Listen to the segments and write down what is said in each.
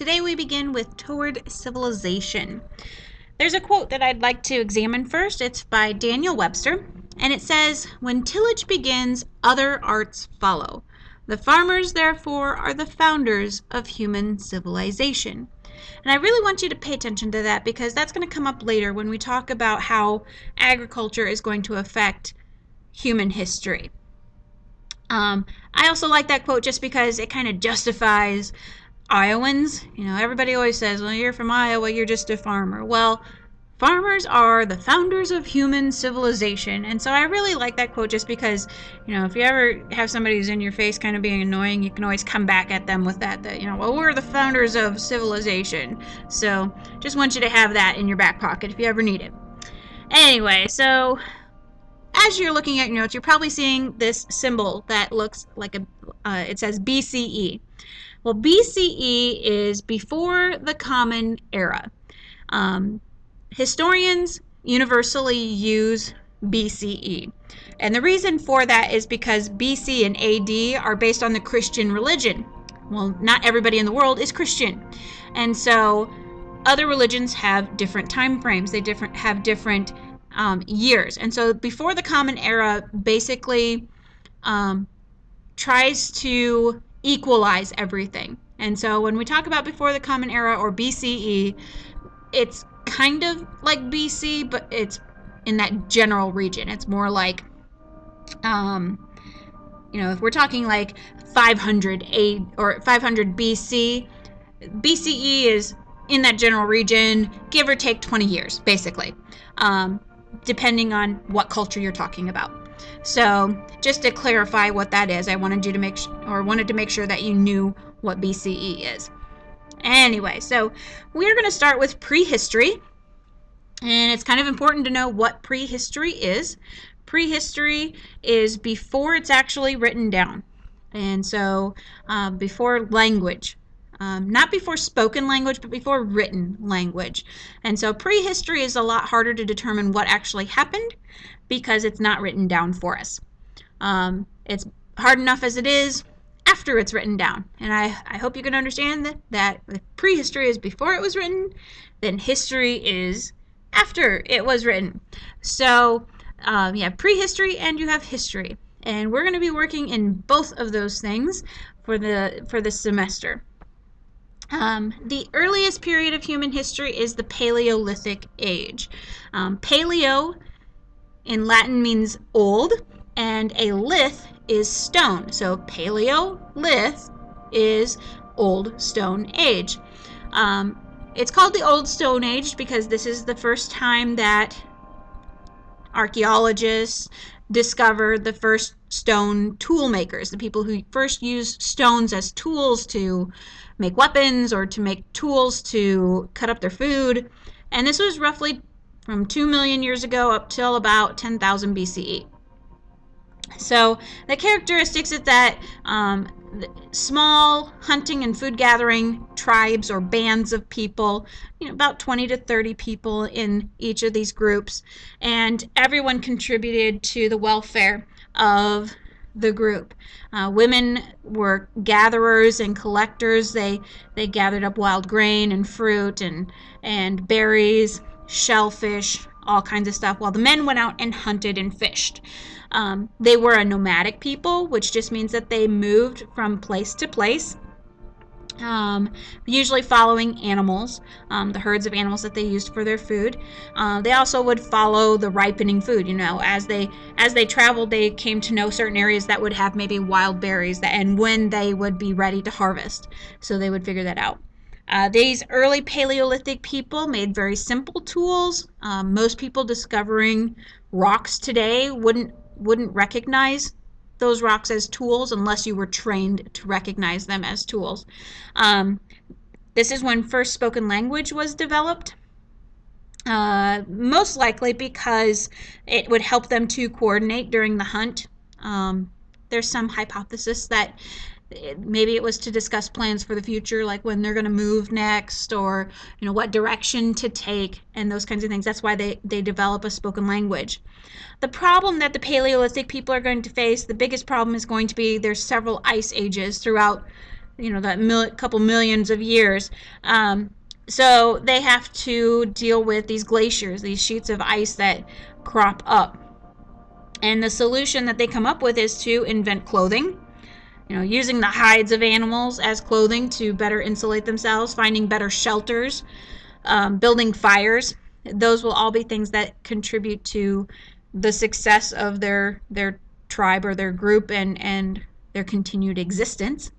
Today we begin with Toward Civilization. There's a quote that I'd like to examine first. It's by Daniel Webster, and it says, "When tillage begins, other arts follow. The farmers, therefore, are the founders of human civilization." And I really want you to pay attention to that because that's going to come up later when we talk about how agriculture is going to affect human history. I also like that quote just because it kind of justifies Iowans. Everybody always says, well, you're from Iowa, you're just a farmer. Well, farmers are the founders of human civilization. And so I really like that quote just because, if you ever have somebody who's in your face kind of being annoying, you can always come back at them with that, well, we're the founders of civilization. So just want you to have that in your back pocket if you ever need it. Anyway, so as you're looking at your notes, you're probably seeing this symbol that looks like it says BCE. Well, BCE is before the Common Era. Historians universally use BCE. And the reason for that is because BC and AD are based on the Christian religion. Well, not everybody in the world is Christian. And so other religions have different time frames. They have different years. And so before the Common Era basically tries to equalize everything. And so when we talk about before the Common Era or BCE, it's kind of like BC, but it's in that general region. It's more like, if we're talking like 500 A or 500 BC, BCE is in that general region, give or take 20 years, basically, depending on what culture you're talking about. So just to clarify what that is, I wanted to make sure that you knew what BCE is. Anyway, so we're going to start with prehistory, and it's kind of important to know what prehistory is. Prehistory is before it's actually written down, and so before language. Not before spoken language, but before written language. And so prehistory is a lot harder to determine what actually happened because it's not written down for us. It's hard enough as it is after it's written down. And I hope you can understand that if prehistory is before it was written, then history is after it was written. So you have prehistory and you have history. And we're going to be working in both of those things for this semester. The earliest period of human history is the Paleolithic Age. Paleo in Latin means old, and a lith is stone. So Paleolith is Old Stone Age. It's called the Old Stone Age because this is the first time that archaeologists discovered the first stone tool makers, the people who first used stones as tools to make weapons or to make tools to cut up their food. And this was roughly from 2 million years ago up till about 10,000 BCE. So the characteristics is that small hunting and food gathering tribes or bands of people, about 20 to 30 people in each of these groups, and everyone contributed to the welfare of the group. Women were gatherers and collectors. They gathered up wild grain and fruit and berries, shellfish, all kinds of stuff, while the men went out and hunted and fished. They were a nomadic people, which just means that they moved from place to place, usually following animals, the herds of animals that they used for their food. They also would follow the ripening food. As they traveled, they came to know certain areas that would have maybe wild berries and when they would be ready to harvest. So they would figure that out. These early Paleolithic people made very simple tools. Most people discovering rocks today wouldn't recognize those rocks as tools unless you were trained to recognize them as tools. This is when first spoken language was developed, most likely because it would help them to coordinate during the hunt. There's some hypothesis that maybe it was to discuss plans for the future, like when they're going to move next, or what direction to take, and those kinds of things. That's why they develop a spoken language. The problem that the Paleolithic people are going to face, the biggest problem is going to be there's several ice ages throughout that couple millions of years. So they have to deal with these glaciers, these sheets of ice that crop up. And the solution that they come up with is to invent clothing, using the hides of animals as clothing to better insulate themselves, finding better shelters, building fires. Those will all be things that contribute to the success of their tribe or their group and their continued existence.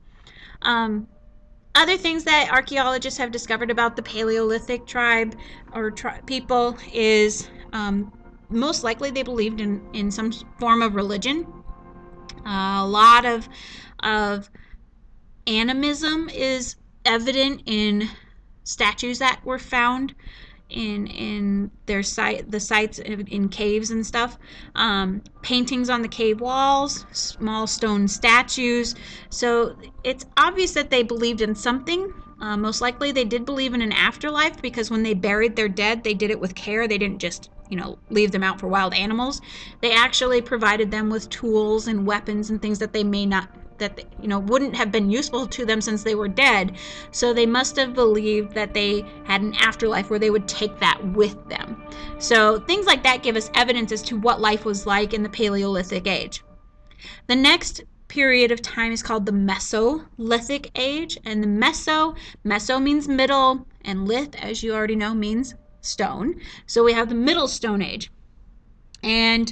Other things that archaeologists have discovered about the Paleolithic tribe or people is most likely they believed in some form of religion. A lot of animism is evident in statues that were found in the sites in caves and stuff. Paintings on the cave walls, small stone statues. So it's obvious that they believed in something. Most likely they did believe in an afterlife, because when they buried their dead, they did it with care. They didn't just leave them out for wild animals. They actually provided them with tools and weapons and things that they may not, that wouldn't have been useful to them since they were dead. So they must have believed that they had an afterlife where they would take that with them. So things like that give us evidence as to what life was like in the Paleolithic age. The next period of time is called the Mesolithic age, and the meso means middle, and lith, as you already know, means stone. So we have the Middle Stone Age, and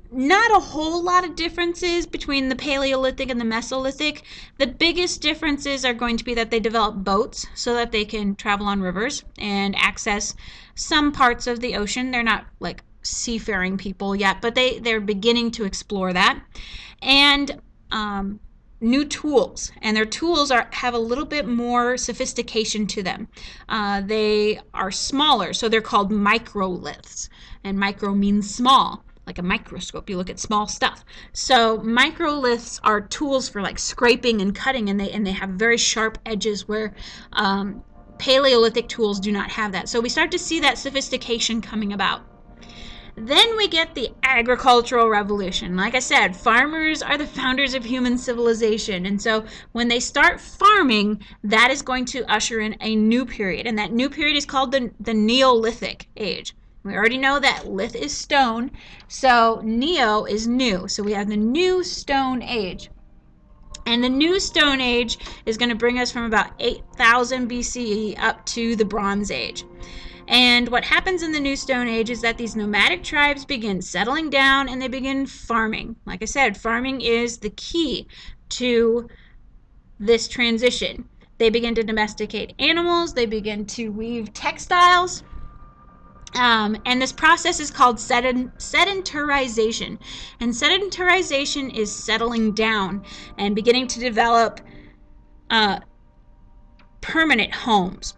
not a whole lot of differences between the Paleolithic and the Mesolithic. The biggest differences are going to be that they develop boats so that they can travel on rivers and access some parts of the ocean. They're not like seafaring people yet, but they're beginning to explore that. And new tools, and their tools have a little bit more sophistication to them. They are smaller, so they're called microliths, and micro means small, like a microscope. You look at small stuff. So microliths are tools for like scraping and cutting, and they have very sharp edges where Paleolithic tools do not have that. So we start to see that sophistication coming about. Then we get the agricultural revolution. Like I said, farmers are the founders of human civilization. And so when they start farming, that is going to usher in a new period. And that new period is called the Neolithic age. We already know that lith is stone, so neo is new. So we have the New Stone Age. And the New Stone Age is going to bring us from about 8,000 BCE up to the Bronze Age. And what happens in the New Stone Age is that these nomadic tribes begin settling down and they begin farming. Like I said, farming is the key to this transition. They begin to domesticate animals, they begin to weave textiles, and this process is called sedentarization. And sedentarization is settling down and beginning to develop permanent homes.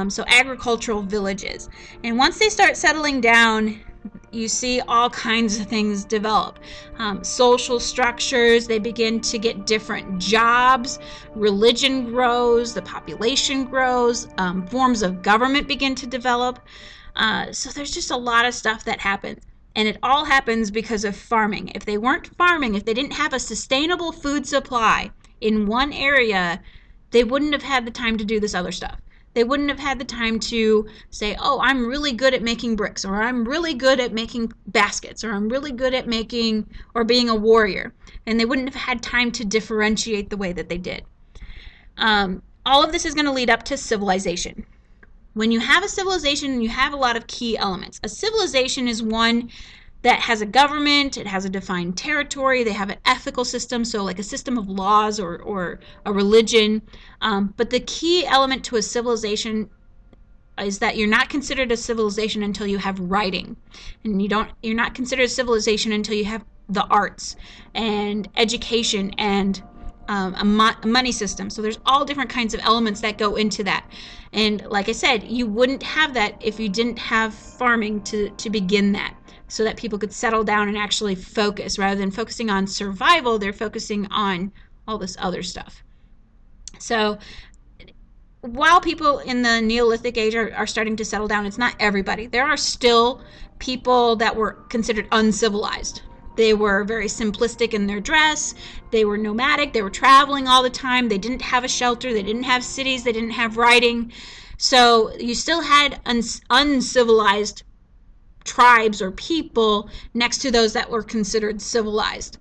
So agricultural villages. And once they start settling down, you see all kinds of things develop. Social structures, they begin to get different jobs. Religion grows, the population grows, forms of government begin to develop. So there's just a lot of stuff that happens. And it all happens because of farming. If they weren't farming, if they didn't have a sustainable food supply in one area, they wouldn't have had the time to do this other stuff. They wouldn't have had the time to say, oh, I'm really good at making bricks, or I'm really good at making baskets, or I'm really good at making or being a warrior. And they wouldn't have had time to differentiate the way that they did. All of this is going to lead up to civilization. When you have a civilization, you have a lot of key elements. A civilization is one that has a government, it has a defined territory, they have an ethical system, so like a system of laws or a religion. But the key element to a civilization is that you're not considered a civilization until you have writing. And you're not considered a civilization until you have the arts and education and a money system. So there's all different kinds of elements that go into that. And like I said, you wouldn't have that if you didn't have farming to begin that, so that people could settle down and actually focus. Rather than focusing on survival, they're focusing on all this other stuff. So while people in the Neolithic age are starting to settle down, it's not everybody. There are still people that were considered uncivilized. They were very simplistic in their dress. They were nomadic. They were traveling all the time. They didn't have a shelter. They didn't have cities. They didn't have writing. So you still had uncivilized tribes or people next to those that were considered civilized.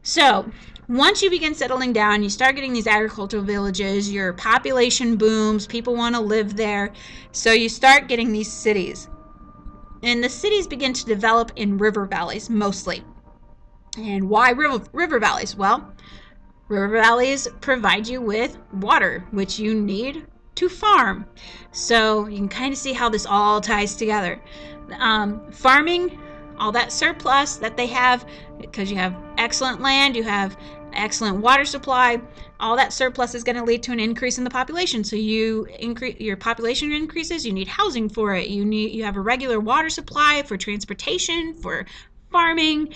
So once you begin settling down, you start getting these agricultural villages, your population booms, people want to live there. So you start getting these cities. And the cities begin to develop in river valleys mostly. And why river valleys? Well, river valleys provide you with water, which you need to farm. So you can kind of see how this all ties together. Farming, all that surplus that they have, because you have excellent land, you have excellent water supply, all that surplus is going to lead to an increase in the population. So you increase, your population increases, you need housing for it, you have a regular water supply for transportation, for farming,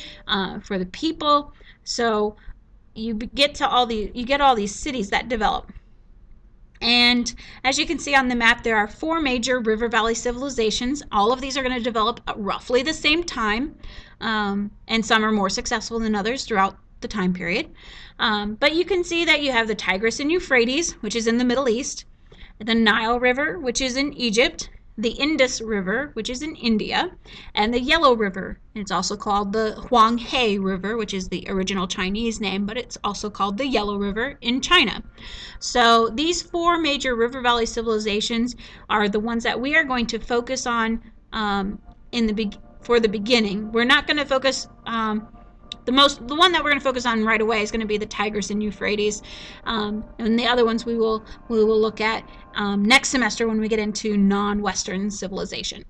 for the people. So you get all these cities that develop. And as you can see on the map, there are 4 major river valley civilizations. All of these are going to develop at roughly the same time, and some are more successful than others throughout the time period. But you can see that you have the Tigris and Euphrates, which is in the Middle East, the Nile River, which is in Egypt, the Indus River, which is in India, and the Yellow River. It's also called the Huanghe River, which is the original Chinese name, but it's also called the Yellow River in China. So these 4 major river valley civilizations are the ones that we are going to focus on for the beginning. We're not going to focus the one that we're going to focus on right away is going to be the Tigris and Euphrates, and the other ones we will look at next semester when we get into non-Western civilization.